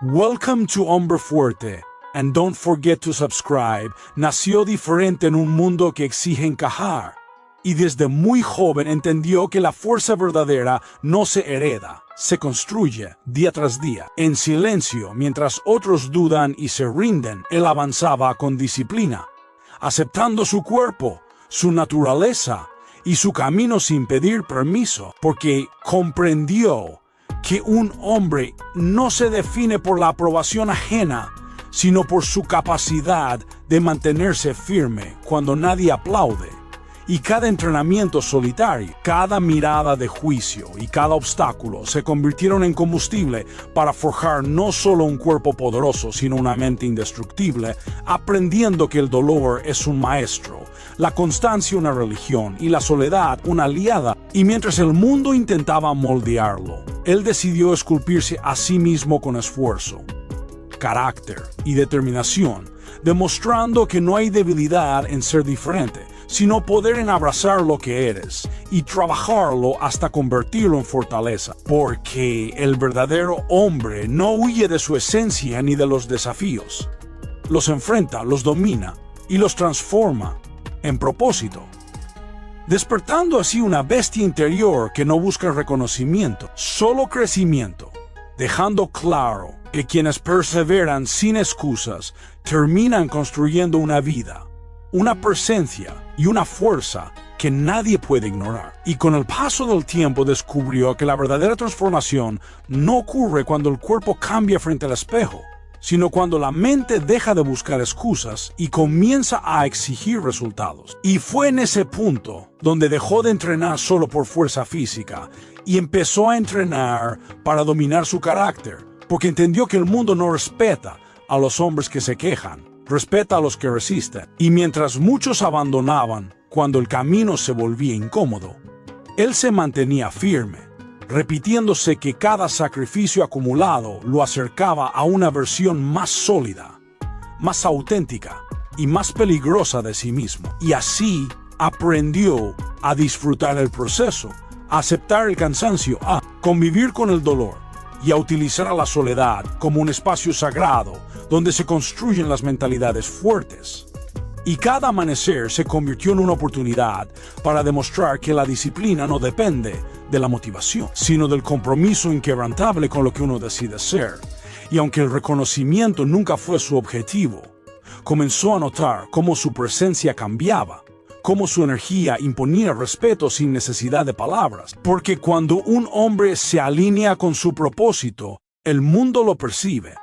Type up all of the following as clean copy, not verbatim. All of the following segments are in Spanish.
Welcome to Hombre Fuerte, and don't forget to subscribe. Nació diferente en un mundo que exige encajar, y desde muy joven entendió que la fuerza verdadera no se hereda, se construye día tras día. En silencio, mientras otros dudan y se rinden, él avanzaba con disciplina, aceptando su cuerpo, su naturaleza y su camino sin pedir permiso, porque comprendió que un hombre no se define por la aprobación ajena, sino por su capacidad de mantenerse firme cuando nadie aplaude. Y cada entrenamiento solitario, cada mirada de juicio y cada obstáculo se convirtieron en combustible para forjar no solo un cuerpo poderoso, sino una mente indestructible, aprendiendo que el dolor es un maestro, la constancia una religión y la soledad una aliada. Y mientras el mundo intentaba moldearlo, él decidió esculpirse a sí mismo con esfuerzo, carácter y determinación, demostrando que no hay debilidad en ser diferente, sino poder en abrazar lo que eres y trabajarlo hasta convertirlo en fortaleza. Porque el verdadero hombre no huye de su esencia ni de los desafíos. Los enfrenta, los domina y los transforma en propósito, despertando así una bestia interior que no busca reconocimiento, solo crecimiento, dejando claro que quienes perseveran sin excusas terminan construyendo una vida, una presencia y una fuerza que nadie puede ignorar. Y con el paso del tiempo descubrió que la verdadera transformación no ocurre cuando el cuerpo cambia frente al espejo, sino cuando la mente deja de buscar excusas y comienza a exigir resultados. Y fue en ese punto donde dejó de entrenar solo por fuerza física y empezó a entrenar para dominar su carácter, porque entendió que el mundo no respeta a los hombres que se quejan, respeta a los que resisten. Y mientras muchos abandonaban cuando el camino se volvía incómodo, él se mantenía firme, repitiéndose que cada sacrificio acumulado lo acercaba a una versión más sólida, más auténtica y más peligrosa de sí mismo. Y así aprendió a disfrutar el proceso, a aceptar el cansancio, a convivir con el dolor y a utilizar a la soledad como un espacio sagrado donde se construyen las mentalidades fuertes. Y cada amanecer se convirtió en una oportunidad para demostrar que la disciplina no depende de la motivación, sino del compromiso inquebrantable con lo que uno decide ser. Y aunque el reconocimiento nunca fue su objetivo, comenzó a notar cómo su presencia cambiaba, cómo su energía imponía respeto sin necesidad de palabras. Porque cuando un hombre se alinea con su propósito, el mundo lo percibe.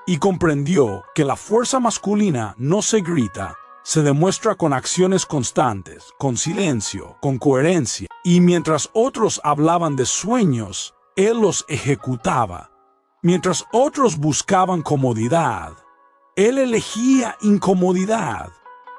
Y comprendió que la fuerza masculina no se grita, se demuestra con acciones constantes, con silencio, con coherencia. Y mientras otros hablaban de sueños, él los ejecutaba. Mientras otros buscaban comodidad, él elegía incomodidad,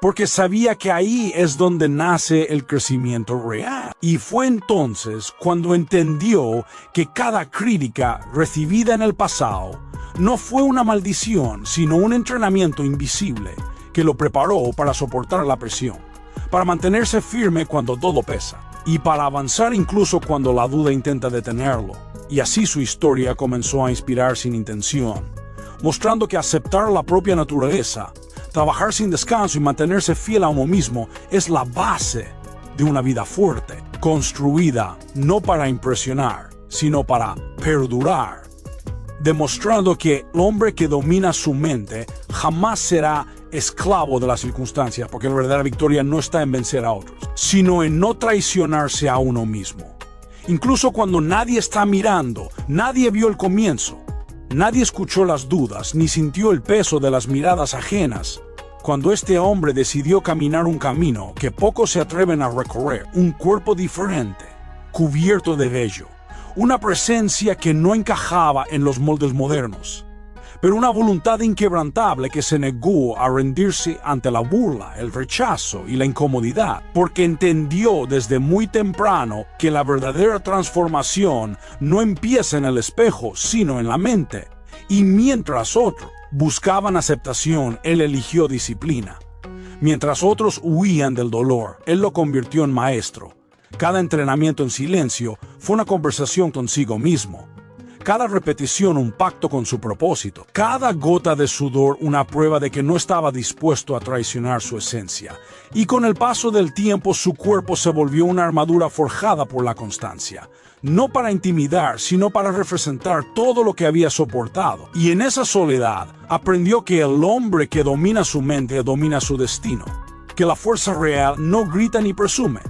porque sabía que ahí es donde nace el crecimiento real. Y fue entonces cuando entendió que cada crítica recibida en el pasado no fue una maldición, sino un entrenamiento invisible que lo preparó para soportar la presión, para mantenerse firme cuando todo pesa, y para avanzar incluso cuando la duda intenta detenerlo. Y así su historia comenzó a inspirar sin intención, mostrando que aceptar la propia naturaleza, trabajar sin descanso y mantenerse fiel a uno mismo es la base de una vida fuerte, construida no para impresionar, sino para perdurar, demostrando que el hombre que domina su mente jamás será esclavo de las circunstancias, porque la verdadera victoria no está en vencer a otros, sino en no traicionarse a uno mismo. Incluso cuando nadie está mirando, nadie vio el comienzo, nadie escuchó las dudas, ni sintió el peso de las miradas ajenas. Cuando este hombre decidió caminar un camino que pocos se atreven a recorrer, un cuerpo diferente, cubierto de vello, una presencia que no encajaba en los moldes modernos, pero una voluntad inquebrantable que se negó a rendirse ante la burla, el rechazo y la incomodidad, porque entendió desde muy temprano que la verdadera transformación no empieza en el espejo, sino en la mente. Y mientras otros buscaban aceptación, él eligió disciplina. Mientras otros huían del dolor, él lo convirtió en maestro. Cada entrenamiento en silencio fue una conversación consigo mismo. cada repetición un pacto con su propósito, cada gota de sudor una prueba de que no estaba dispuesto a traicionar su esencia. Y con el paso del tiempo su cuerpo se volvió una armadura forjada por la constancia, no para intimidar, sino para representar todo lo que había soportado. Y en esa soledad aprendió que el hombre que domina su mente domina su destino, que la fuerza real no grita ni presume,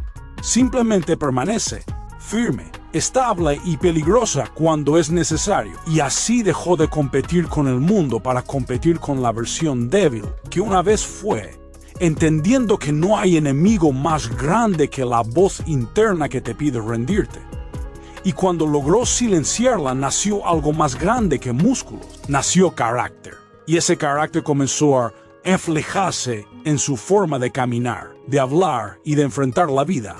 simplemente permanece firme, estable y peligrosa cuando es necesario. Y así dejó de competir con el mundo para competir con la versión débil que una vez fue, entendiendo que no hay enemigo más grande que la voz interna que te pide rendirte. Y cuando logró silenciarla, nació algo más grande que músculos. Nació carácter. Y ese carácter comenzó a reflejarse en su forma de caminar, de hablar y de enfrentar la vida.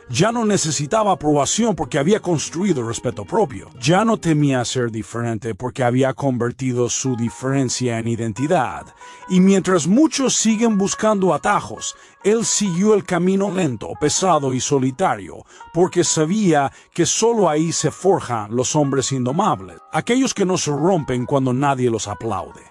Ya no necesitaba aprobación porque había construido respeto propio. Ya no temía ser diferente porque había convertido su diferencia en identidad. Y mientras muchos siguen buscando atajos, él siguió el camino lento, pesado y solitario, porque sabía que solo ahí se forjan los hombres indomables, aquellos que no se rompen cuando nadie los aplaude,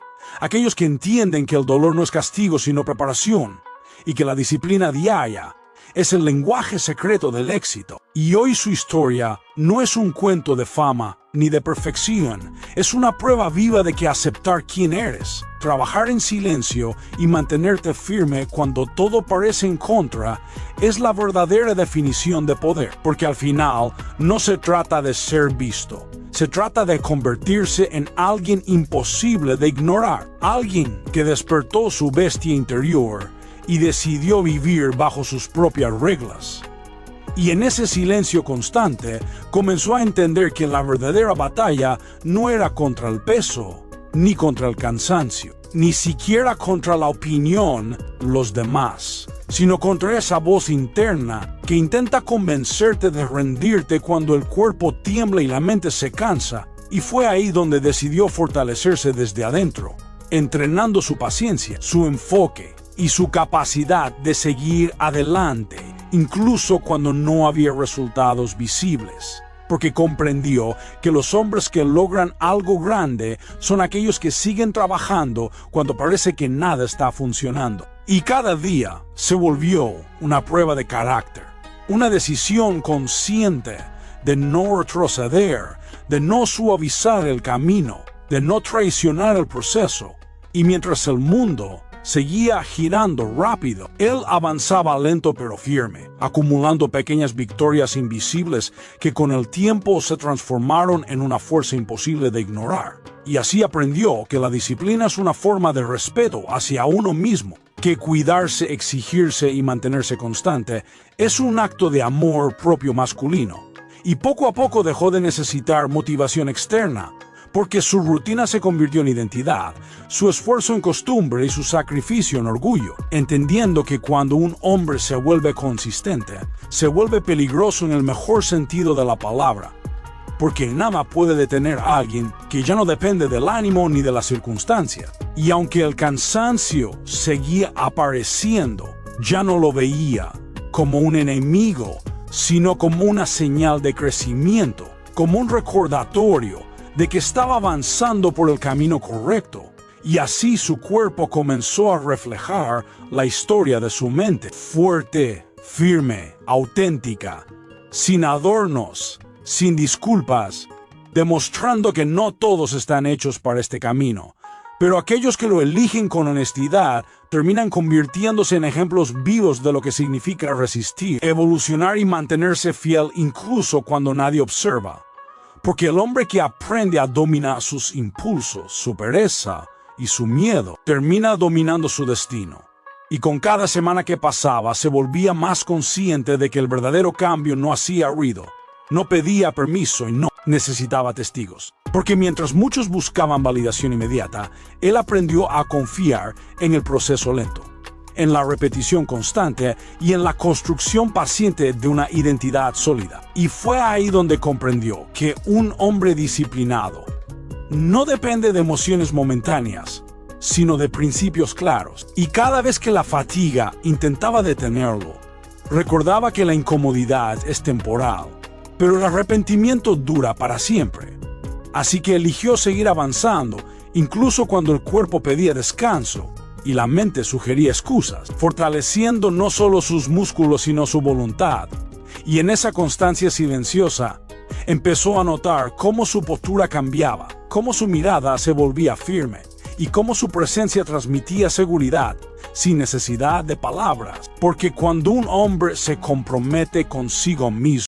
aquellos que entienden que el dolor no es castigo sino preparación, y que la disciplina diaria es el lenguaje secreto del éxito. Y hoy su historia no es un cuento de fama ni de perfección, es una prueba viva de que aceptar quién eres, trabajar en silencio y mantenerte firme cuando todo parece en contra, es la verdadera definición de poder. Porque al final no se trata de ser visto, se trata de convertirse en alguien imposible de ignorar, alguien que despertó su bestia interior y decidió vivir bajo sus propias reglas. Y en ese silencio constante comenzó a entender que la verdadera batalla no era contra el peso, ni contra el cansancio, ni siquiera contra la opinión los demás, sino contra esa voz interna que intenta convencerte de rendirte cuando el cuerpo tiembla y la mente se cansa. Y fue ahí donde decidió fortalecerse desde adentro, entrenando su paciencia, su enfoque y su capacidad de seguir adelante, incluso cuando no había resultados visibles, porque comprendió que los hombres que logran algo grande son aquellos que siguen trabajando cuando parece que nada está funcionando. Y cada día se volvió una prueba de carácter, una decisión consciente de no retroceder, de no suavizar el camino, de no traicionar el proceso. Y mientras el mundo seguía girando rápido, él avanzaba lento pero firme, acumulando pequeñas victorias invisibles que con el tiempo se transformaron en una fuerza imposible de ignorar. Y así aprendió que la disciplina es una forma de respeto hacia uno mismo, que cuidarse, exigirse y mantenerse constante es un acto de amor propio masculino. Y poco a poco dejó de necesitar motivación externa, porque su rutina se convirtió en identidad, su esfuerzo en costumbre y su sacrificio en orgullo, entendiendo que cuando un hombre se vuelve consistente, se vuelve peligroso en el mejor sentido de la palabra, porque nada puede detener a alguien que ya no depende del ánimo ni de la circunstancia. Y aunque el cansancio seguía apareciendo, ya no lo veía como un enemigo, sino como una señal de crecimiento, como un recordatorio de que estaba avanzando por el camino correcto. Y así su cuerpo comenzó a reflejar la historia de su mente, fuerte, firme, auténtica, sin adornos, sin disculpas, demostrando que no todos están hechos para este camino, pero aquellos que lo eligen con honestidad terminan convirtiéndose en ejemplos vivos de lo que significa resistir, evolucionar y mantenerse fiel incluso cuando nadie observa. Porque el hombre que aprende a dominar sus impulsos, su pereza y su miedo, termina dominando su destino. Y con cada semana que pasaba se volvía más consciente de que el verdadero cambio no hacía ruido, no pedía permiso y no necesitaba testigos. Porque mientras muchos buscaban validación inmediata, él aprendió a confiar en el proceso lento, en la repetición constante y en la construcción paciente de una identidad sólida. Y fue ahí donde comprendió que un hombre disciplinado no depende de emociones momentáneas, sino de principios claros. Y cada vez que la fatiga intentaba detenerlo, recordaba que la incomodidad es temporal, pero el arrepentimiento dura para siempre. Así que eligió seguir avanzando, incluso cuando el cuerpo pedía descanso y la mente sugería excusas, fortaleciendo no solo sus músculos sino su voluntad. Y en esa constancia silenciosa, empezó a notar cómo su postura cambiaba, cómo su mirada se volvía firme y cómo su presencia transmitía seguridad sin necesidad de palabras. Porque cuando un hombre se compromete consigo mismo,